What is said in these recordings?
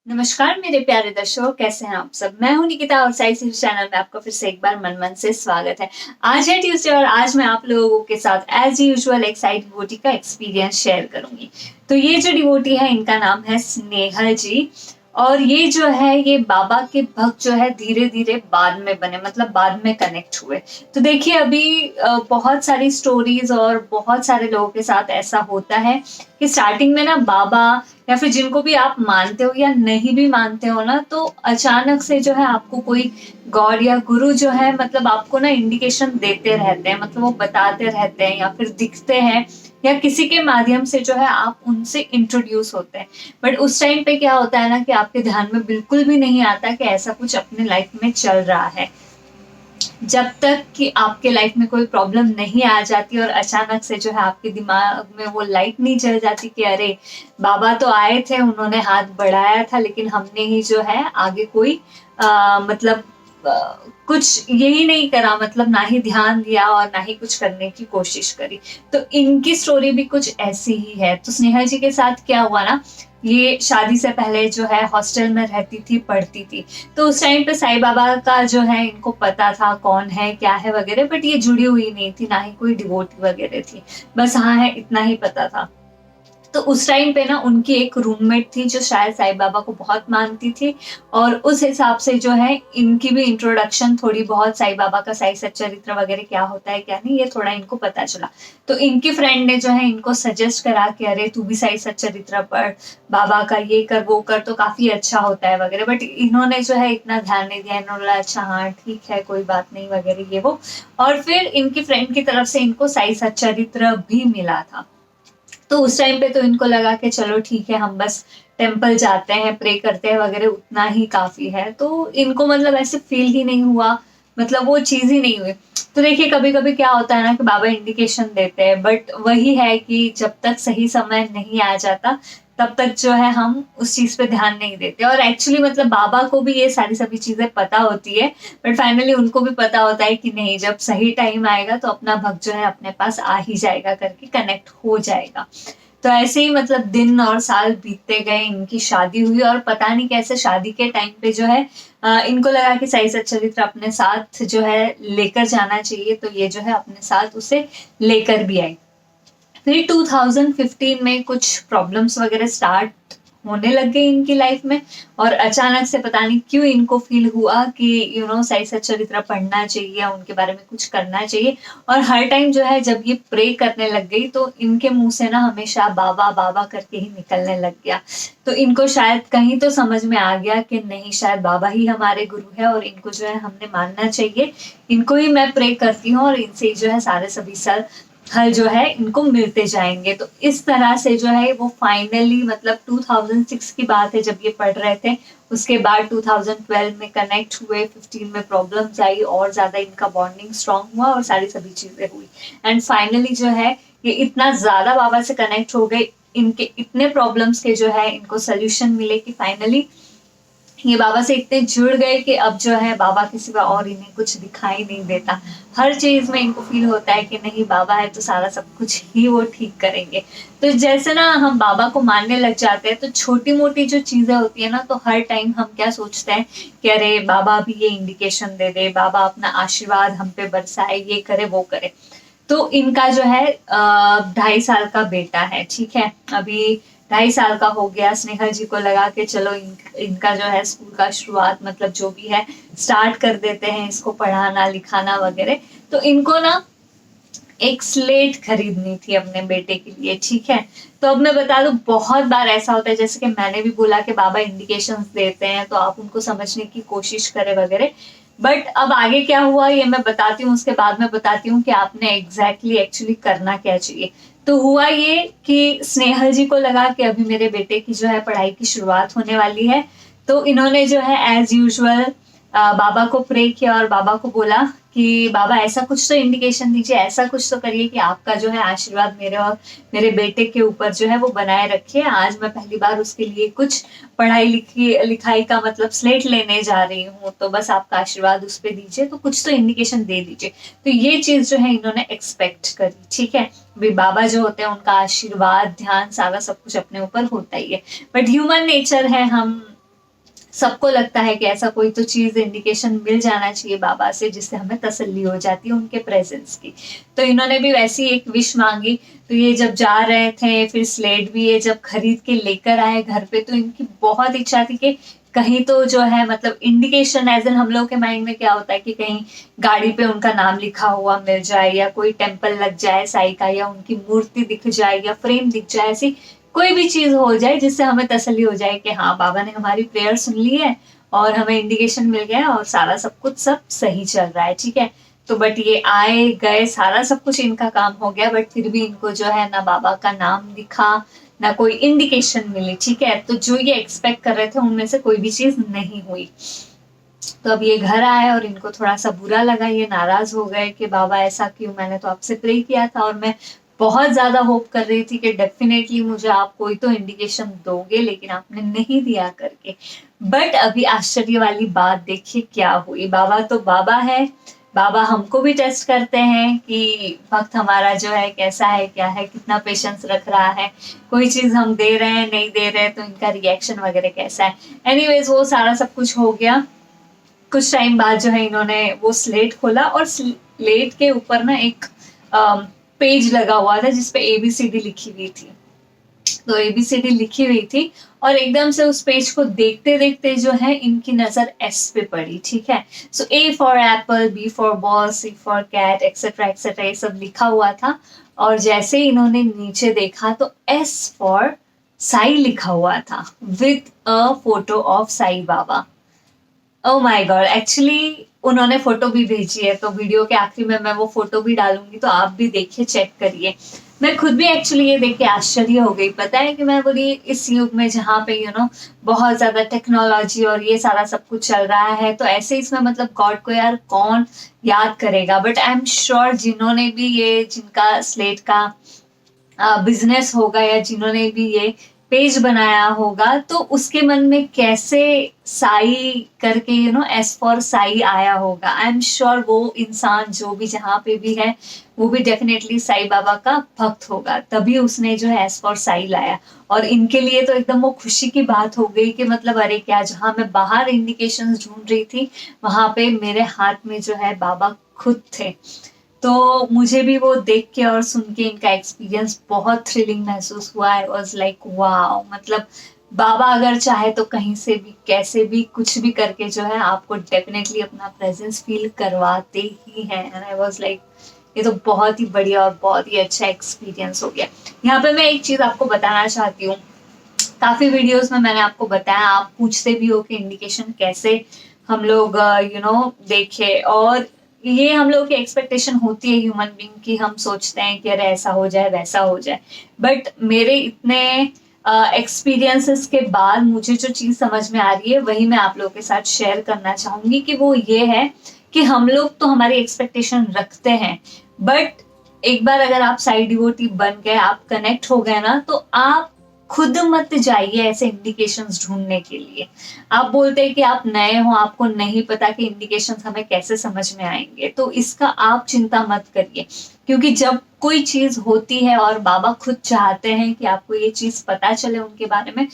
नमस्कार मेरे प्यारे दर्शकों, कैसे हैं आप सब। मैं हूं निकिता और साई सिर्फ चैनल में आपका फिर से एक बार मन मन से स्वागत है। आज है ट्यूसडे और आज मैं आप लोगों के साथ एज यूजुअल एक साइड डिवोटी का एक्सपीरियंस शेयर करूंगी। तो ये जो डिवोटी है इनका नाम है स्नेहल जी। और ये जो है ये बाबा के भक्त जो है धीरे धीरे बाद में बने, मतलब बाद में कनेक्ट हुए। तो देखिए अभी बहुत सारी स्टोरीज और बहुत सारे लोगों के साथ ऐसा होता है कि स्टार्टिंग में ना बाबा या फिर जिनको भी आप मानते हो या नहीं भी मानते हो ना, तो अचानक से जो है आपको कोई गॉड या गुरु जो है मतलब आपको ना इंडिकेशन देते रहते हैं, मतलब वो बताते रहते हैं या फिर दिखते हैं या किसी के माध्यम से जो है आप उनसे इंट्रोड्यूस होते हैं। बट उस टाइम पे क्या होता है ना कि आपके ध्यान में बिल्कुल भी नहीं आता कि ऐसा कुछ अपने लाइफ में चल रहा है, जब तक कि आपके लाइफ में कोई प्रॉब्लम नहीं आ जाती और अचानक से जो है आपके दिमाग में वो लाइट नहीं जल जाती कि अरे बाबा तो आए थे, उन्होंने हाथ बढ़ाया था लेकिन हमने ही जो है आगे कोई मतलब कुछ यही नहीं करा, मतलब ना ही ध्यान दिया और ना ही कुछ करने की कोशिश करी। तो इनकी स्टोरी भी कुछ ऐसी ही है। तो स्नेहल जी के साथ क्या हुआ ना, ये शादी से पहले जो है हॉस्टल में रहती थी, पढ़ती थी। तो उस टाइम पे साईं बाबा का जो है इनको पता था कौन है क्या है वगैरह, बट ये जुड़ी हुई नहीं थी, ना ही कोई डिवोटी वगैरह थी। बस हाँ है इतना ही पता था। तो उस टाइम पे ना उनकी एक रूममेट थी जो शायद साईं बाबा को बहुत मानती थी, और उस हिसाब से जो है इनकी भी इंट्रोडक्शन थोड़ी बहुत साईं बाबा का साई सच्चरित्र वगैरह क्या होता है क्या नहीं, ये थोड़ा इनको पता चला। तो इनकी फ्रेंड ने जो है इनको सजेस्ट करा कि अरे तू भी साई सच्चरित्र पढ़, बाबा का ये कर वो कर तो काफी अच्छा होता है वगैरह। बट इन्होंने जो है इतना ध्यान नहीं दिया, इन्होंने बोला अच्छा हाँ ठीक है कोई बात नहीं वगैरह ये वो। और फिर इनकी फ्रेंड की तरफ से इनको साई सच्चरित्र भी मिला था। तो उस टाइम पे तो इनको लगा कि चलो ठीक है हम बस टेम्पल जाते हैं, प्रे करते हैं वगैरह, उतना ही काफी है। तो इनको मतलब ऐसे फील ही नहीं हुआ, मतलब वो चीज ही नहीं हुई। तो देखिए कभी कभी क्या होता है ना कि बाबा इंडिकेशन देते हैं, बट वही है कि जब तक सही समय नहीं आ जाता तब तक जो है हम उस चीज पे ध्यान नहीं देते। और एक्चुअली मतलब बाबा को भी ये सारी सभी चीजें पता होती है, बट फाइनली उनको भी पता होता है कि नहीं, जब सही टाइम आएगा तो अपना भक्त जो है अपने पास आ ही जाएगा, करके कनेक्ट हो जाएगा। तो ऐसे ही मतलब दिन और साल बीतते गए, इनकी शादी हुई और पता नहीं कैसे शादी के टाइम पे जो है इनको लगा कि साई सच्चरित्र अपने साथ जो है लेकर जाना चाहिए, तो ये जो है अपने साथ उसे लेकर भी आई। फिर 2015 में कुछ प्रॉब्लम्स वगैरह स्टार्ट होने लग गई इनकी लाइफ में, और अचानक से पता नहीं क्यों इनको फील हुआ कि साई सच्चरित्र पढ़ना चाहिए, उनके बारे में कुछ करना चाहिए। और हर टाइम जो है जब ये प्रे करने लग गई तो इनके मुंह से ना हमेशा बाबा बाबा करके ही निकलने लग गया। तो इनको शायद कहीं तो समझ में आ गया कि नहीं, शायद बाबा ही हमारे गुरु है और इनको जो है हमने मानना चाहिए, इनको ही मैं प्रे करती हूँ और इनसे ही जो है सारे सभी सर हल जो है इनको मिलते जाएंगे। तो इस तरह से जो है वो फाइनली मतलब 2006 की बात है जब ये पढ़ रहे थे, उसके बाद 2012 में कनेक्ट हुए, 15 में प्रॉब्लम्स आई और ज्यादा इनका बॉन्डिंग स्ट्रांग हुआ और सारी सभी चीजें हुई। एंड फाइनली जो है ये इतना ज्यादा बाबा से कनेक्ट हो गए, इनके इतने प्रॉब्लम्स के जो है इनको सोल्यूशन मिले कि फाइनली ये बाबा से इतने जुड़ गए कि अब जो है बाबा के सिवा और इन्हें कुछ दिखाई नहीं देता। हर चीज में इनको फील होता है कि नहीं बाबा है तो सारा सब कुछ ही वो ठीक करेंगे। तो जैसे ना हम बाबा को मानने लग जाते हैं तो छोटी मोटी जो चीजें होती है ना, तो हर टाइम हम क्या सोचते हैं कि अरे बाबा भी ये इंडिकेशन दे दे, बाबा अपना आशीर्वाद हम पे बरसाए, ये करे वो करे। तो इनका जो है 2.5 साल का बेटा है, ठीक है, अभी 2.5 साल का हो गया। स्नेहल जी को लगा कि चलो इनका जो है स्कूल का शुरुआत मतलब जो भी है स्टार्ट कर देते हैं, इसको पढ़ाना लिखाना वगैरह। तो इनको ना एक स्लेट खरीदनी थी अपने बेटे के लिए, ठीक है। तो अब मैं बता दूं बहुत बार ऐसा होता है, जैसे कि मैंने भी बोला कि बाबा इंडिकेशंस देते हैं तो आप उनको समझने की कोशिश करें वगैरह। बट अब आगे क्या हुआ ये मैं बताती हूँ, उसके बाद में बताती हूँ कि आपने एग्जैक्टली एक्चुअली करना क्या चाहिए। तो हुआ ये कि स्नेहल जी को लगा कि अभी मेरे बेटे की जो है पढ़ाई की शुरुआत होने वाली है। तो इन्होंने जो है एज यूजुअल बाबा को प्रे किया और बाबा को बोला कि बाबा ऐसा कुछ तो इंडिकेशन दीजिए, ऐसा कुछ तो करिए कि आपका जो है आशीर्वाद मेरे और मेरे बेटे के ऊपर जो है वो बनाए रखिए। आज मैं पहली बार उसके लिए कुछ पढ़ाई लिखाई का मतलब स्लेट लेने जा रही हूँ, तो बस आपका आशीर्वाद उस पर दीजिए, तो कुछ तो इंडिकेशन दे दीजिए। तो ये चीज जो है इन्होंने एक्सपेक्ट करी, ठीक है। भी बाबा जो होते हैं उनका आशीर्वाद ध्यान सारा सब कुछ अपने ऊपर होता ही है, बट ह्यूमन नेचर है, हम सबको लगता है कि ऐसा कोई तो चीज इंडिकेशन मिल जाना चाहिए बाबा से जिससे हमें तसल्ली हो जाती है उनके प्रेजेंस की। तो इन्होंने भी वैसी एक विश मांगी। तो ये जब जा रहे थे, फिर स्लेट भी ये जब खरीद के लेकर आए घर पे, तो इनकी बहुत इच्छा थी कि कहीं तो जो है मतलब इंडिकेशन, एज एन हम लोग के माइंड में क्या होता है कि कहीं गाड़ी पे उनका नाम लिखा हुआ मिल जाए, या कोई टेम्पल लग जाए साई का, या उनकी मूर्ति दिख जाए, या फ्रेम दिख जाए, ऐसी कोई भी चीज हो जाए जिससे हमें तसल्ली हो जाए कि हाँ बाबा ने हमारी प्रेयर सुन ली है और हमें इंडिकेशन मिल गया और सारा सब कुछ सब सही चल रहा है, ठीक है। तो बट ये आए गए, सारा सब कुछ इनका काम हो गया, बट फिर भी इनको जो है ना बाबा का नाम दिखा, ना कोई इंडिकेशन मिली, ठीक है। तो जो ये एक्सपेक्ट कर रहे थे उनमें से कोई भी चीज नहीं हुई। तो अब ये घर आए और इनको थोड़ा सा बुरा लगा, ये नाराज हो गए कि बाबा ऐसा क्यों, मैंने तो आपसे प्रे किया था और मैं बहुत ज्यादा होप कर रही थी कि डेफिनेटली मुझे आप कोई तो इंडिकेशन दोगे, लेकिन आपने नहीं दिया करके। बट अभी आश्चर्य वाली बात देखिए क्या हुई। बाबा तो बाबा है, बाबा हमको भी टेस्ट करते हैं कि भक्त हमारा जो है कैसा है, क्या है, कितना पेशेंस रख रहा है, कोई चीज हम दे रहे हैं नहीं दे रहे हैं तो इनका रिएक्शन वगैरह कैसा है। एनीवेज वो सारा सब कुछ हो गया। कुछ टाइम बाद जो है इन्होंने वो स्लेट खोला और स्लेट के ऊपर ना एक पेज लगा हुआ था जिसपे ABCD लिखी हुई थी। तो ABCD लिखी हुई थी और एकदम से उस पेज को देखते देखते जो है इनकी नजर S पे पड़ी, ठीक है। So A for apple, B for ball, C for cat, etcetera ये सब लिखा हुआ था। और जैसे इन्होंने नीचे देखा तो S फॉर साई लिखा हुआ था with a photo of Sai Baba. Oh my God, actually उन्होंने फोटो भी भेजी है, तो वीडियो के आखिरी में मैं वो फोटो भी डालूंगी, तो आप भी देखिए, चेक करिए। मैं खुद भी एक्चुअली ये देख के आश्चर्य हो गई। पता है कि मैं बोली इस युग में जहाँ पे बहुत ज्यादा टेक्नोलॉजी और ये सारा सब कुछ चल रहा है, तो ऐसे इसमें मतलब गॉड को यार कौन याद करेगा। बट आई एम श्योर जिन्होंने भी ये, जिनका स्लेट का बिजनेस होगा या जिन्होंने भी ये पेज बनाया होगा, तो उसके मन में कैसे साई करके एस फॉर साई आया होगा। आई एम श्योर वो इंसान जो भी जहाँ पे भी है वो भी डेफिनेटली साई बाबा का भक्त होगा, तभी उसने जो है एस फॉर साई लाया। और इनके लिए तो एकदम वो खुशी की बात हो गई कि मतलब अरे क्या, जहाँ मैं बाहर इंडिकेशंस ढूंढ रही थी वहां पे मेरे हाथ में जो है बाबा खुद थे। तो मुझे भी वो देख के और सुन के इनका एक्सपीरियंस बहुत थ्रिलिंग महसूस हुआ। आई वाज लाइक वाओ, मतलब बाबा अगर चाहे तो कहीं से भी कैसे भी कुछ भी करके जो है आपको डेफिनेटली अपना प्रेजेंस फील करवाते ही हैं। एंड आई वाज लाइक ये तो बहुत ही बढ़िया और बहुत ही अच्छा एक्सपीरियंस हो गया। यहाँ पे मैं एक चीज आपको बताना चाहती हूँ। काफी वीडियोस में मैंने आपको बताया, आप पूछते भी हो कि इंडिकेशन कैसे हम लोग देखे, और ये हम लोग की एक्सपेक्टेशन होती है ह्यूमन बीइंग की। हम सोचते हैं कि अरे ऐसा हो जाए वैसा हो जाए। बट मेरे इतने एक्सपीरियंसेस के बाद मुझे जो चीज समझ में आ रही है वही मैं आप लोगों के साथ शेयर करना चाहूंगी कि वो ये है कि हम लोग तो हमारी एक्सपेक्टेशन रखते हैं, बट एक बार अगर आप साई डिवोटी बन गए, आप कनेक्ट हो गए ना, तो आप खुद मत जाइए ऐसे इंडिकेशंस ढूंढने के लिए। आप बोलते हैं कि आप नए हो, आपको नहीं पता कि इंडिकेशंस हमें कैसे समझ में आएंगे, तो इसका आप चिंता मत करिए। क्योंकि जब कोई चीज होती है और बाबा खुद चाहते हैं कि आपको ये चीज पता चले उनके बारे में,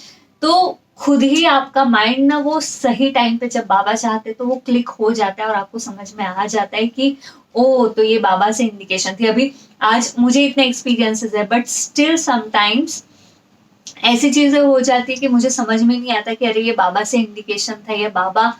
तो खुद ही आपका माइंड ना वो सही टाइम पे जब बाबा चाहते तो वो क्लिक हो जाता है और आपको समझ में आ जाता है कि ओ तो ये बाबा से इंडिकेशन थी। अभी आज मुझे इतने एक्सपीरियंसेस है, बट स्टिल समटाइम्स ऐसी चीजें हो जाती है कि मुझे समझ में नहीं आता कि अरे ये बाबा से इंडिकेशन था, ये बाबा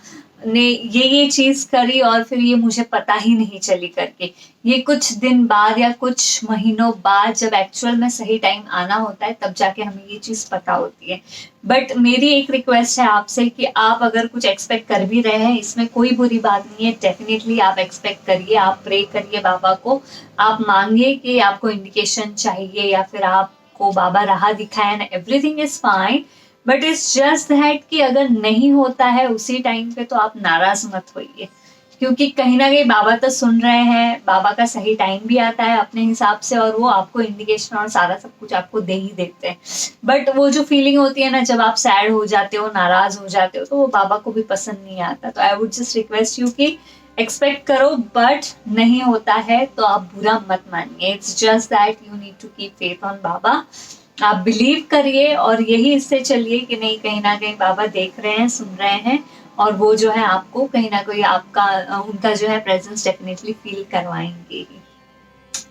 ने ये चीज करी और फिर ये मुझे पता ही नहीं चली करके। ये कुछ दिन बाद या कुछ महीनों बाद जब एक्चुअल में सही टाइम आना होता है तब जाके हमें ये चीज पता होती है। बट मेरी एक रिक्वेस्ट है आपसे कि आप अगर कुछ एक्सपेक्ट कर भी रहे हैं, इसमें कोई बुरी बात नहीं है। डेफिनेटली आप एक्सपेक्ट करिए, आप प्रे करिए बाबा को, आप मांगिए कि आपको इंडिकेशन चाहिए या फिर आपको बाबा राह दिखाए, and everything is fine. But it's just that कि अगर नहीं होता है उसी टाइम पे तो आप नाराज मत होइए, क्योंकि कहीं ना कहीं बाबा तो सुन रहे हैं, बाबा का सही टाइम भी आता है अपने हिसाब से और वो आपको इंडिकेशन और सारा सब कुछ आपको दे ही देते हैं। बट वो जो फीलिंग होती है ना जब आप सैड हो जाते हो, नाराज हो जाते हो, तो वो बाबा को भी पसंद नहीं आता। तो I would just request you कि एक्सपेक्ट करो, बट नहीं होता है तो आप बुरा मत मानिए। It's just that you need to keep faith on बाबा आप बिलीव करिए और यही इससे चलिए कि नहीं, कहीं ना कहीं बाबा देख रहे हैं, सुन रहे हैं, और वो जो है आपको कहीं ना कहीं आपका उनका जो है प्रेजेंस डेफिनेटली फील करवाएंगे ही।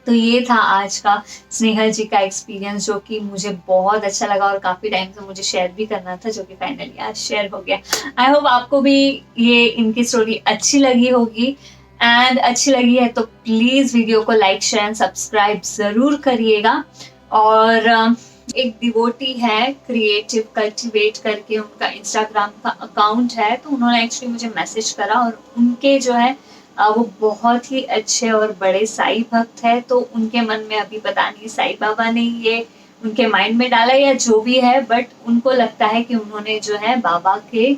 तो ये था आज का स्नेहल जी का एक्सपीरियंस, जो कि मुझे बहुत अच्छा लगा और काफी टाइम से मुझे शेयर भी करना था, जो कि फाइनली आज शेयर हो गया। आई होप आपको भी ये इनकी स्टोरी अच्छी लगी होगी, एंड अच्छी लगी है तो प्लीज वीडियो को लाइक शेयर एंड सब्सक्राइब जरूर करिएगा। और एक डिवोटी है क्रिएटिव कल्टीवेट करके, उनका इंस्टाग्राम का अकाउंट है, तो उन्होंने एक्चुअली मुझे मैसेज करा, और उनके जो है वो बहुत ही अच्छे और बड़े साईं भक्त है। तो उनके मन में अभी पता नहीं साईं बाबा ने ये उनके माइंड में डाला या जो भी है, बट उनको लगता है कि उन्होंने जो है बाबा के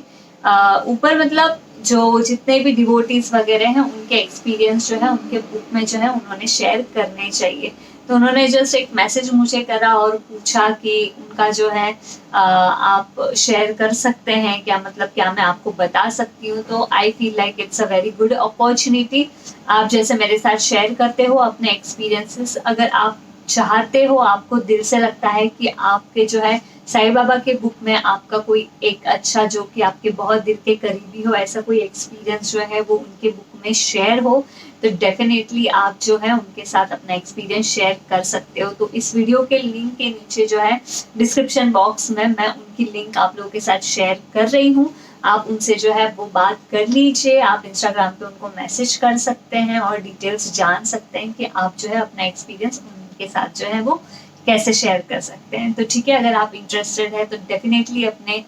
ऊपर, मतलब जो जितने भी डिवोटीज वगैरह हैं उनके एक्सपीरियंस जो है उनके बुक में जो है उन्होंने शेयर करने चाहिए। तो उन्होंने जस्ट एक मैसेज मुझे करा और पूछा कि उनका जो है आप शेयर कर सकते हैं क्या, मतलब क्या मैं आपको बता सकती हूँ। तो I feel like it's a very good opportunity. आप जैसे मेरे साथ शेयर करते हो अपने एक्सपीरियंसेस, अगर आप चाहते हो, आपको दिल से लगता है कि आपके जो है साईं बाबा के बुक में आपका कोई एक अच्छा, जो कि आपके बहुत दिल के करीबी हो, ऐसा कोई एक्सपीरियंस जो है वो उनके बुक में शेयर हो, तो डेफिनेटली आप जो है उनके साथ अपना एक्सपीरियंस शेयर कर सकते हो। तो इस वीडियो के लिंक के नीचे जो है डिस्क्रिप्शन बॉक्स में मैं उनकी लिंक आप लोगों के साथ शेयर कर रही हूँ। आप उनसे जो है वो बात कर लीजिए, आप इंस्टाग्राम पे उनको मैसेज कर सकते हैं और डिटेल्स जान सकते हैं कि आप जो है अपना एक्सपीरियंस उनके साथ जो है वो कैसे शेयर कर सकते हैं। तो ठीक है, अगर आप इंटरेस्टेड है तो डेफिनेटली अपने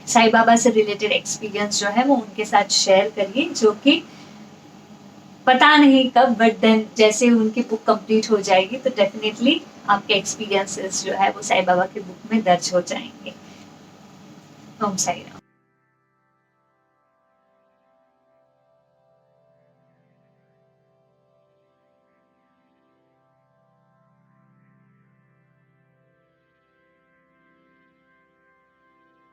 साईं बाबा से रिलेटेड एक्सपीरियंस जो है वो उनके साथ शेयर करिए, जो कि पता नहीं कब, बट देन जैसे उनकी बुक कंप्लीट हो जाएगी तो डेफिनेटली आपके एक्सपीरियंसेस जो है वो साईं बाबा की बुक में दर्ज हो जाएंगे। ओम साई राम।